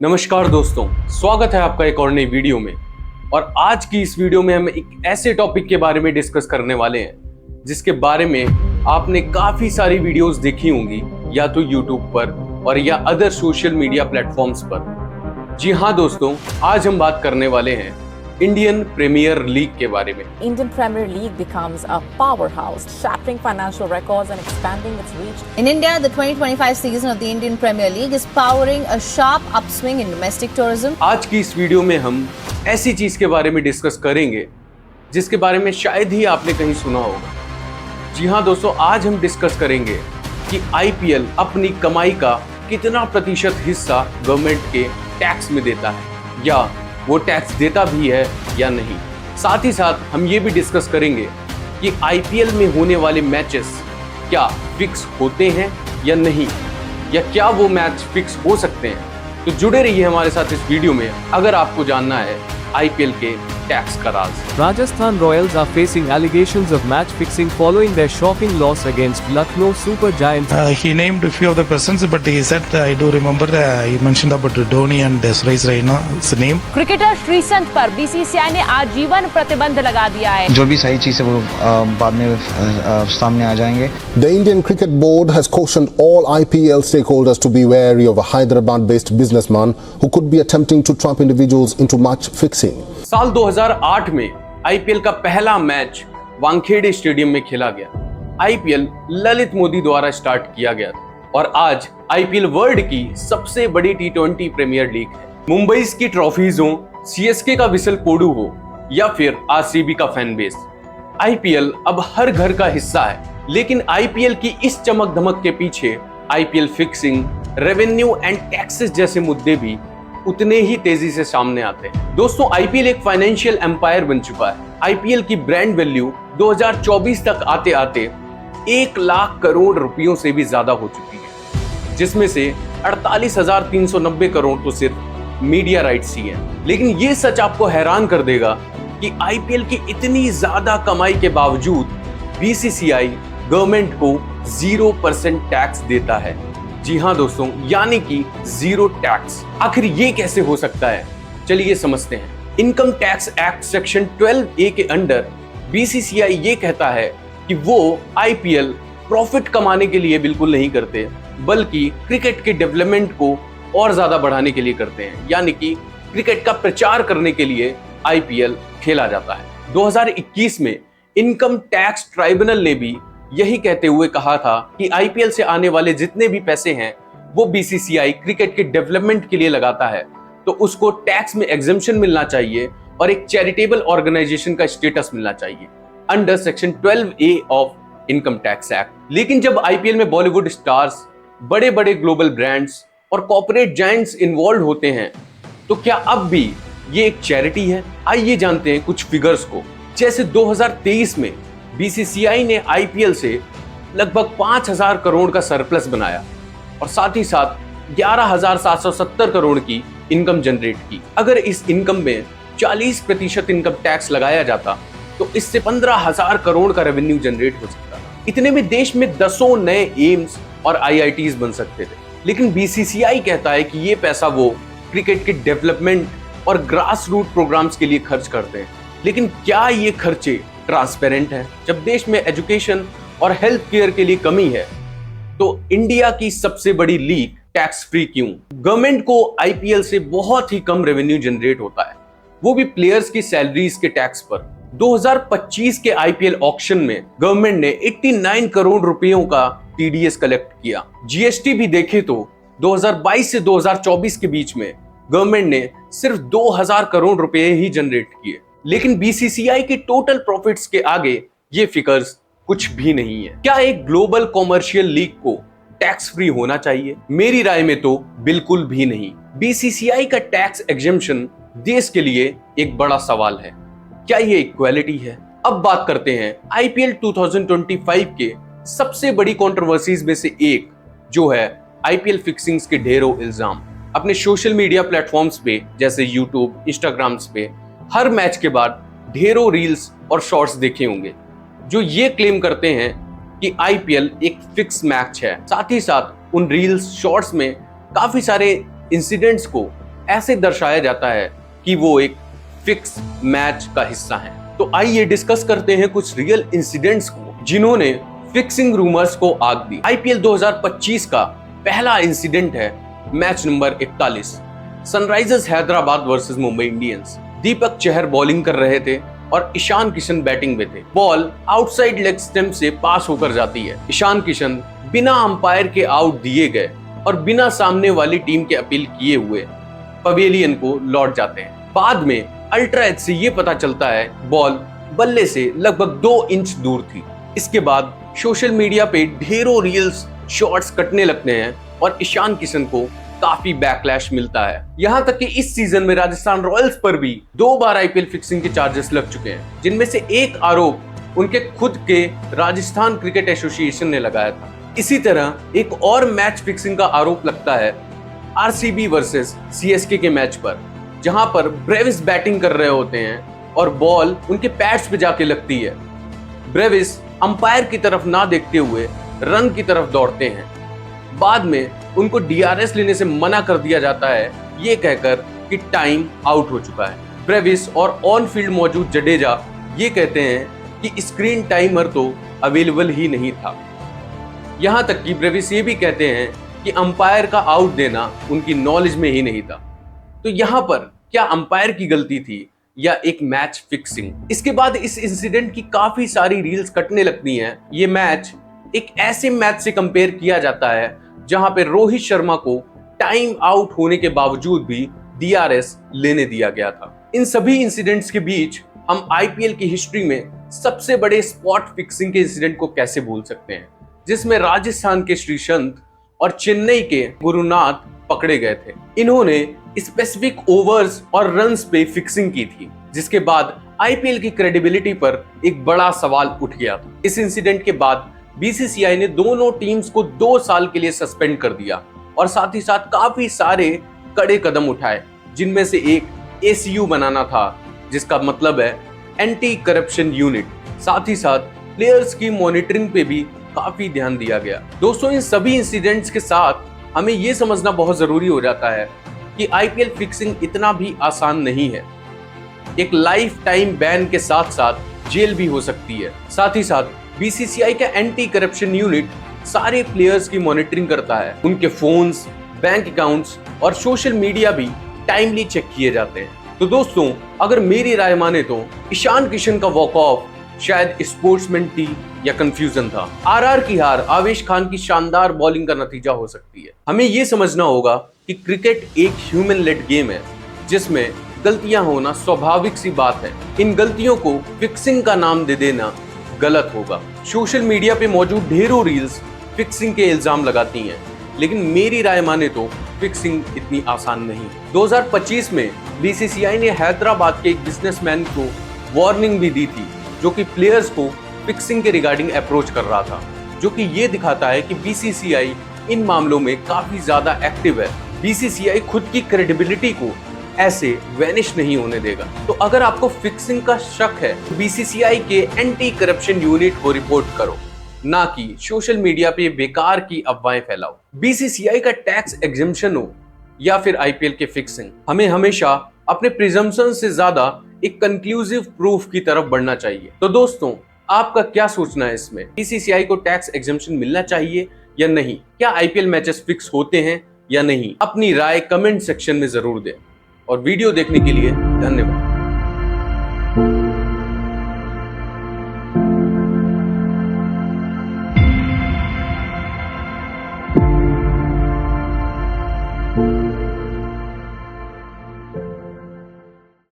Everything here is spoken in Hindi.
नमस्कार दोस्तों, स्वागत है आपका एक और नई वीडियो में। और आज की इस वीडियो में हम एक ऐसे टॉपिक के बारे में डिस्कस करने वाले हैं जिसके बारे में आपने काफी सारी वीडियोस देखी होंगी, या तो यूट्यूब पर और या अदर सोशल मीडिया प्लेटफॉर्म्स पर। जी हाँ दोस्तों, आज हम बात करने वाले हैं इंडियन प्रीमियर लीग के बारे में। Indian Premier League becomes a powerhouse, shattering financial records and expanding its reach. In India, the 2025 season of the Indian Premier League is powering a sharp upswing in domestic tourism. आज की इस वीडियो में हम ऐसी चीज के बारे में डिस्कस करेंगे जिसके बारे में शायद ही आपने कहीं सुना होगा। जी हाँ दोस्तों, आज हम डिस्कस करेंगे कि आईपीएल अपनी कमाई का कितना प्रतिशत हिस्सा गवर्नमेंट के टैक्स में देता है, या वो टैक्स देता भी है या नहीं। साथ ही साथ हम ये भी डिस्कस करेंगे कि आईपीएल में होने वाले मैचेस क्या फिक्स होते हैं या नहीं, या क्या वो मैच फिक्स हो सकते हैं। तो जुड़े रहिए हमारे साथ इस वीडियो में अगर आपको जानना है आईपीएल के टैक्स का राज। Rajasthan Royals are facing allegations of match fixing following their shocking loss against Lucknow Super Giants. He named a few of the persons, but he said, I do remember, he mentioned about Dhoni and Suresh Raina's name. Cricketer Sreesanth पर बीसीसीआई ने आजीवन प्रतिबंध लगा दिया है। जो भी सही चीज़ है वो बाद में सामने आ जाएंगे। The Indian Cricket Board has cautioned all IPL stakeholders to be wary of a Hyderabad-based businessman who could be attempting to trap individuals into match fixing. साल 2008 में आईपीएल का पहला मैच वानखेड़े स्टेडियम में खेला गया। आईपीएल ललित मोदी द्वारा स्टार्ट किया गया था और आज आईपीएल वर्ल्ड की सबसे बड़ी टी20 प्रीमियर लीग है। मुंबई की ट्रॉफीज हो, सीएसके का विसल पोडू हो या फिर आरसीबी का फैन बेस, आईपीएल अब हर घर का हिस्सा है। लेकिन आईपीएल की इस चमक धमक के पीछे IPL fixing, revenue and taxes जैसे मुद्दे भी उतने ही तेजी से सामने आते हैं। दोस्तों, आईपीएल एक फाइनेंशियल एम्पायर बन चुका है। आईपीएल की ब्रांड वैल्यू 2024 तक आते आते 1 लाख करोड़ रुपयों से भी ज्यादा हो चुकी है, जिसमें से 48,390 करोड़ तो सिर्फ मीडिया राइट्स ही हैं। लेकिन ये सच आपको हैरान कर देगा कि आईपीएल की इतनी ज्यादा कमाई के बावजूद बीसीसीआई गवर्नमेंट को 0% टैक्स देता है। जी हाँ दोस्तों, यानी कि 0 टैक्स। आखिर ये कैसे हो सकता है, चलिए समझते हैं। Income tax act section 12A के अंडर बीसीसीआई ये कहता है कि वो आईपीएल प्रॉफिट कमाने के लिए बिल्कुल नहीं करते, बल्कि क्रिकेट के डेवलपमेंट को और ज्यादा बढ़ाने के लिए करते हैं। यानी कि क्रिकेट का प्रचार करने के लिए आईपीएल खेला जाता है। 2021 में इनकम टैक्स ट्राइब्यूनल ने भी यही कहते हुए कहा था कि आईपीएल से आने वाले जितने भी पैसे हैं वो बीसीसीआई क्रिकेट के डेवलपमेंट के लिए लगाता है, तो उसको टैक्स में एग्जेम्पशन मिलना चाहिए और एक चैरिटेबल ऑर्गेनाइजेशन का स्टेटस मिलना चाहिए under section 12A of income tax act. लेकिन जब आईपीएल में बॉलीवुड स्टार्स, बड़े बड़े ग्लोबल ब्रांड्स और कॉर्पोरेट जायंट्स इन्वॉल्व होते हैं, तो क्या अब भी ये एक चैरिटी है? आइए जानते हैं कुछ फिगर्स को। जैसे 2023 में बीसीसीआई ने आईपीएल से लगभग 5,000 करोड़ का सरप्लस बनाया और साथ ही साथ 11,770 करोड़ की इनकम जनरेट की। अगर इस इनकम में 40% इनकम टैक्स लगाया जाता तो इससे 15,000 करोड़ का रेवेन्यू जनरेट हो सकता था। इतने में देश में 10 नए एम्स और आईआईटीज बन सकते थे। लेकिन बीसीसीआई कहता है कि ये पैसा वो क्रिकेट के डेवलपमेंट और ग्रास रूट प्रोग्राम्स के लिए खर्च करते हैं। लेकिन क्या ये खर्चे ट्रांसपेरेंट है? जब देश में एजुकेशन और हेल्थ केयर के लिए कमी है, तो इंडिया की सबसे बड़ी लीग टैक्स फ्री क्यों? गवर्नमेंट को आईपीएल से बहुत ही कम रेवेन्यू जनरेट होता है, वो भी प्लेयर्स की सैलरीज के टैक्स पर। 2025 के आईपीएल ऑक्शन में गवर्नमेंट ने 89 करोड़ रुपयों का टीडीएस कलेक्ट किया। जीएसटी भी देखे तो 2022 से 2024 के बीच में गवर्नमेंट ने सिर्फ 2,000 करोड़ रुपए ही जनरेट किए। लेकिन बीसीसीआई की टोटल प्रॉफिट्स के आगे ये फिगर्स कुछ भी नहीं है। क्या एक ग्लोबल कॉमर्शियल लीग को टैक्स फ्री होना चाहिए? मेरी राय में तो बिल्कुल भी नहीं। बीसीसीआई का टैक्स एग्जेम्पशन देश के लिए एक बड़ा सवाल है। क्या ये इक्वालिटी है? अब बात करते हैं आईपीएल 2025 के सबसे बड़ी कंट्रोवर्सीज में से एक, जो है आईपीएल फिक्सिंग्स के ढेरों इल्जाम। अपने सोशल मीडिया प्लेटफॉर्म्स पे जैसे यूट्यूब, इंस्टाग्राम्स पे हर मैच के बाद ढेरों रील्स और शॉर्ट्स देखे होंगे जो ये क्लेम करते हैं कि आईपीएल एक फिक्स मैच है। साथ ही साथ उन रील्स, शॉर्ट्स में काफी सारे इंसिडेंट्स को ऐसे दर्शाया जाता है कि वो एक फिक्स मैच का हिस्सा है। तो आइए डिस्कस करते हैं कुछ रियल इंसिडेंट्स को जिन्होंने फिक्सिंग रूमर्स को आग दी। आईपीएल 2025 का पहला इंसिडेंट है match number 41, Sunrisers Hyderabad versus Mumbai Indians. Deepak Chahar bowling कर रहे थे और ईशान किशन बैटिंग में थे। बॉल आउटसाइड लेग स्टंप से पास होकर जाती है। ईशान किशन बिना अंपायर के आउट दिए गए और बिना सामने वाली टीम के अपील किए हुए पवेलियन को लौट जाते हैं। बाद में अल्ट्रा एज से ये पता चलता है बॉल बल्ले से लगभग 2 इंच दूर थी। इसके बाद सोशल मीडिया पे ढेरों रील्स शॉट्स कटने लगते हैं और ईशान किशन को काफी बैकलैश मिलता है। यहाँ तक कि इस सीजन में राजस्थान रॉयल्स पर भी 2 बार आईपीएल फिक्सिंग के चार्जेस लग चुके हैं, जिनमें से एक आरोप उनके खुद के राजस्थान क्रिकेट एसोसिएशन ने लगाया था। इसी तरह एक और मैच फिक्सिंग का आरोप लगता है आरसीबी वर्सेस सीएसके के मैच पर, जहां पर ब्रेविस बैटिंग कर रहे होते हैं और बॉल उनके पैड्स पे जाके लगती है। ब्रेविस अंपायर की तरफ ना देखते हुए रन की तरफ दौड़ते हैं। बाद में उनको डीआरएस लेने से मना कर दिया जाता है, ये कहकर कि टाइम आउट हो चुका है। ब्रेविस और ऑन फील्ड मौजूद जडेजा ये कहते हैं कि स्क्रीन टाइमर तो अवेलेबल ही नहीं था। यहां तक कि ब्रेविस ये भी कहते हैं कि अंपायर का आउट देना उनकी नॉलेज में ही नहीं था। तो यहां पर क्या अंपायर की गलती थी या एक मैच फिक्सिंग? इसके बाद इस इंसिडेंट की काफी सारी रील्स कटने लगती हैं। ये मैच एक ऐसे मैच से कंपेयर किया जाता है जहां पे रोहित शर्मा को टाइम आउट होने के बावजूद भी डीआरएस लेने दिया गया था। इन सभी इंसिडेंट्स के बीच हम आईपीएल की हिस्ट्री में सबसे बड़े स्पॉट फिक्सिंग के इंसिडेंट को कैसे भूल सकते हैं, जिसमें राजस्थान के श्रीसंत और चेन्नई के गुरुनाथ पकड़े गए थे। इन्होंने स्पेसिफिक ओवर्स और रन्स पे फिक्सिंग की थी, जिसके बाद आईपीएल की क्रेडिबिलिटी पर एक बड़ा सवाल उठ गया था। इस इंसिडेंट के बाद बीसीसीआई ने दोनों टीम्स को 2 साल के लिए सस्पेंड कर दिया और साथ ही साथ काफी सारे कड़े कदम उठाए, जिनमें से एक एसीयू बनाना था, जिसका मतलब है एंटी करप्शन यूनिट। साथ ही साथ प्लेयर्स की मॉनिटरिंग पे भी काफी ध्यान दिया गया। दोस्तों, इन सभी इंसिडेंट्स के साथ हमें यह समझना बहुत जरूरी हो जाता है कि आईपीएल फिक्सिंग इतना भी आसान नहीं है। एक लाइफ टाइम बैन के साथ साथ जेल भी हो सकती है। साथ ही साथ बीसीसीआई का एंटी करप्शन यूनिट सारे प्लेयर्स की मॉनिटरिंग करता है। उनके फोन्स, बैंक अकाउंट्स और सोशल मीडिया भी टाइमली चेक किए जाते हैं। तो दोस्तों, अगर मेरी राय माने तो ईशान किशन का वॉक ऑफ शायद स्पोर्ट्समैन टी या कंफ्यूजन था। आरआर की हार आवेश खान की शानदार बॉलिंग का नतीजा हो सकती है। हमें यह समझना होगा कि क्रिकेट एक ह्यूमन लेड गेम है, जिसमें गलतियां होना स्वाभाविक सी बात है। इन गलतियों को फिक्सिंग का नाम दे देना गलत होगा। सोशल मीडिया पे मौजूद ढेरों रील्स फिक्सिंग के इल्जाम लगाती हैं, लेकिन मेरी राय माने तो फिक्सिंग इतनी आसान नहीं। 2025 में बीसीसीआई ने हैदराबाद के एक बिजनेसमैन को वार्निंग भी दी थी, जो कि प्लेयर्स को फिक्सिंग के रिगार्डिंग अप्रोच कर रहा था, जो कि ये दिखाता है कि बीसीसीआई इन मामलों में काफी ज्यादा एक्टिव है। बीसीसीआई खुद की क्रेडिबिलिटी को ऐसे वैनिश नहीं होने देगा। तो अगर आपको फिक्सिंग का शक है तो बीसीसीआई के एंटी करप्शन यूनिट को रिपोर्ट करो, ना कि सोशल मीडिया पे बेकार की अफवाहें फैलाओ। बीसीसीआई का टैक्स एग्जेम्पशन हो या फिर आईपीएल के फिक्सिंग, हमें हमेशा अपने प्रिजम्पशन से ज्यादा एक कंक्लूसिव प्रूफ की तरफ बढ़ना चाहिए। तो दोस्तों, आपका क्या सोचना है इसमें? बीसीसीआई को टैक्स एग्जेम्पशन मिलना चाहिए या नहीं? क्या आईपीएल मैचेस फिक्स होते हैं या नहीं? अपनी राय कमेंट सेक्शन में जरूर दें और वीडियो देखने के लिए धन्यवाद।